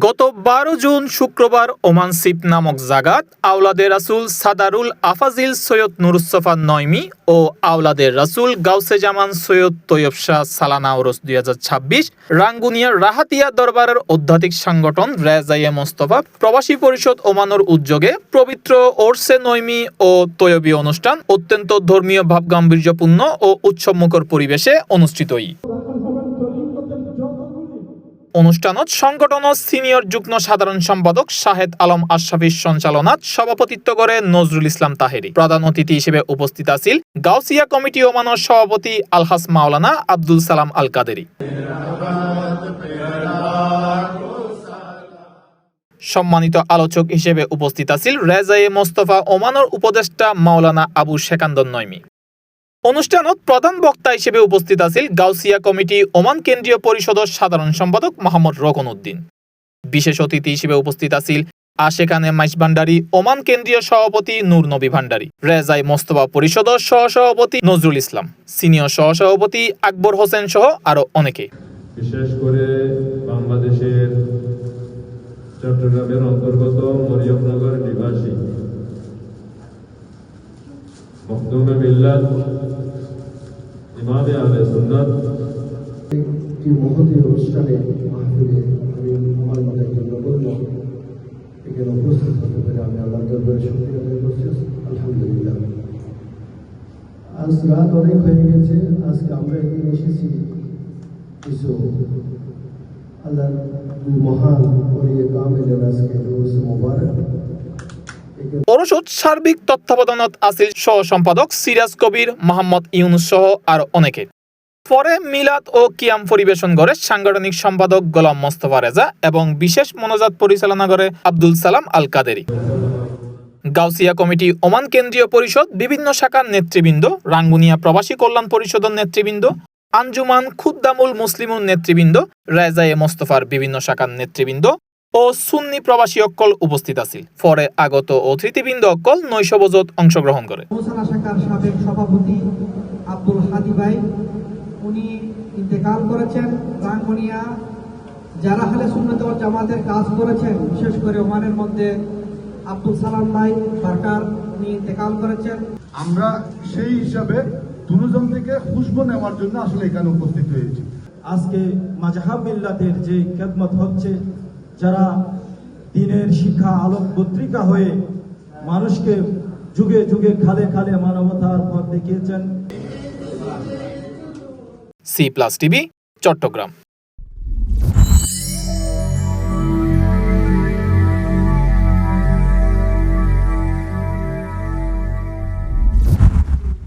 গত 12 জুন শুক্রবার Oman sheep নামক জায়গাত আওলাদে রাসূল সাদারুল আফাজিল সৈয়দ নুরুসফা নয়মি ও আওলাদে রাসূল গাউসে জামান সৈয়দ তৈয়ব শাহ সালানা ওরস 2026 রাঙ্গুনিয়ার রাহাতিয়া দরবারের আধ্যাত্মিক সংগঠন রেজায়ে মোস্তফা প্রবাসী পরিষদ ওমানের উদ্যোগে পবিত্র ওরসে নয়মি ও তৈয়বী অনুষ্ঠান অত্যন্ত ধর্মীয় ভাবগাম্ভীর্যপূর্ণ ও উৎসবমুখর পরিবেশে অনুষ্ঠিত হয়। অনুষ্ঠানত সংগঠনের সিনিয়র যুগ্ম সাধারণ সম্পাদক শাহেদ আলম আশরাফির সঞ্চালনাত সভাপতিত্ব করে নজরুল ইসলাম তাহেরি। প্রধান অতিথি হিসেবে উপস্থিত আছেন গাউসিয়া কমিটি ওমানের সভাপতি আলহাস মাওলানা আব্দুল সালাম আল কাদেরি। সম্মানিত আলোচক হিসেবে উপস্থিত আছেন রেজায়ে মোস্তফা ওমানের উপদেষ্টা মাওলানা আবু শেকান্দর নয়মি। অনুষ্ঠানত প্রধান বক্তা হিসেবে উপস্থিত আছেন গাউসিয়া কমিটি ওমান কেন্দ্রীয় পরিষদের সাধারণ সম্পাদক মোহাম্মদ রকন উদ্দিন। বিশেষ অতিথি হিসেবে উপস্থিত আছেন আশেকানে মাইশ ভান্ডারী ওমান কেন্দ্রীয় সভাপতি নূর নবী ভান্ডারী, রেজায়ে মোস্তফা পরিষদের সহসভাপতি নজরুল ইসলাম, সিনিয়র সহসভাপতি আকবর হোসেন সহ আরো অনেকে। বিশেষ করে বাংলাদেশের চট্টগ্রামের অন্তর্গত মরিয়মনগর নিবাসী মখদুমে মিল্লাত ইমামে আহলে সুন্নাত একটি মহতী অনুষ্ঠানে মাহফিলে আমি আমার মনের জন্য বললাম এখানে উপস্থিত হতে পেরে আমি আল্লাহর দরবারে শুকরিয়া আদায় করছি, আলহামদুলিল্লাহ। আজ রাত অনেক হয়ে গেছে, আজকে আমরা এখানে এসেছি কিছু আল্লাহর মহান করিয়ে কামেলের আজকে রোজ মোবারক। পরিষদ সার্বিক তত্ত্বাবধানত আছেন সহ সম্পাদক সিরাজ কবির, মোহাম্মদ ইউনুস সহ আর অনেকে। পরে মিলাদ ও কিয়াম পরিবেশন করে সাংগঠনিক সম্পাদক গোলাম মোস্তফা রেজা এবং বিশেষ মোনাজাত পরিচালনা করে আব্দুল সালাম আল কাদেরি। গাউসিয়া কমিটি ওমান কেন্দ্রীয় পরিষদ বিভিন্ন শাখার নেতৃবৃন্দ, রাঙ্গুনিয়া প্রবাসী কল্যাণ পরিষদের নেতৃবৃন্দ, আঞ্জুমান খুদ্দামুল মুসলিমুন নেতৃবৃন্দ, রেজায়ে মোস্তফার বিভিন্ন শাখার নেতৃবৃন্দ ও সুন্নি প্রবাসী অক্কল উপস্থিত আছিল। পরে আগত অতিথিবৃন্দ অক্কল নৈশভোজত অংশগ্রহণ করে। শাখার সাবেক সভাপতি আব্দুল হাদি ভাই উনি ইন্তেকাল করেছেন। রাঙ্গুনিয়া যারা আহলে সুন্নাত ওয়াল জামাতের কাজ করেছেন, বিশেষ করে ওমানের মধ্যে আব্দুল সালাম ভাই বারকার উনি ইন্তেকাল করেছেন। আমরা সেই হিসাবে দুজন থেকে খুশবু নেওয়ার জন্য আসলে এখানে উপস্থিত হয়েছি। আজকে মাযহাব মিল্লাতের যে খেদমত হচ্ছে, যারা দিনের শিক্ষা আলোক পত্রিকা হয়ে মানুষকে যুগে যুগে খালে খালে মানবতার পথ দেখিয়েছেন। C+ TV, Chittagong.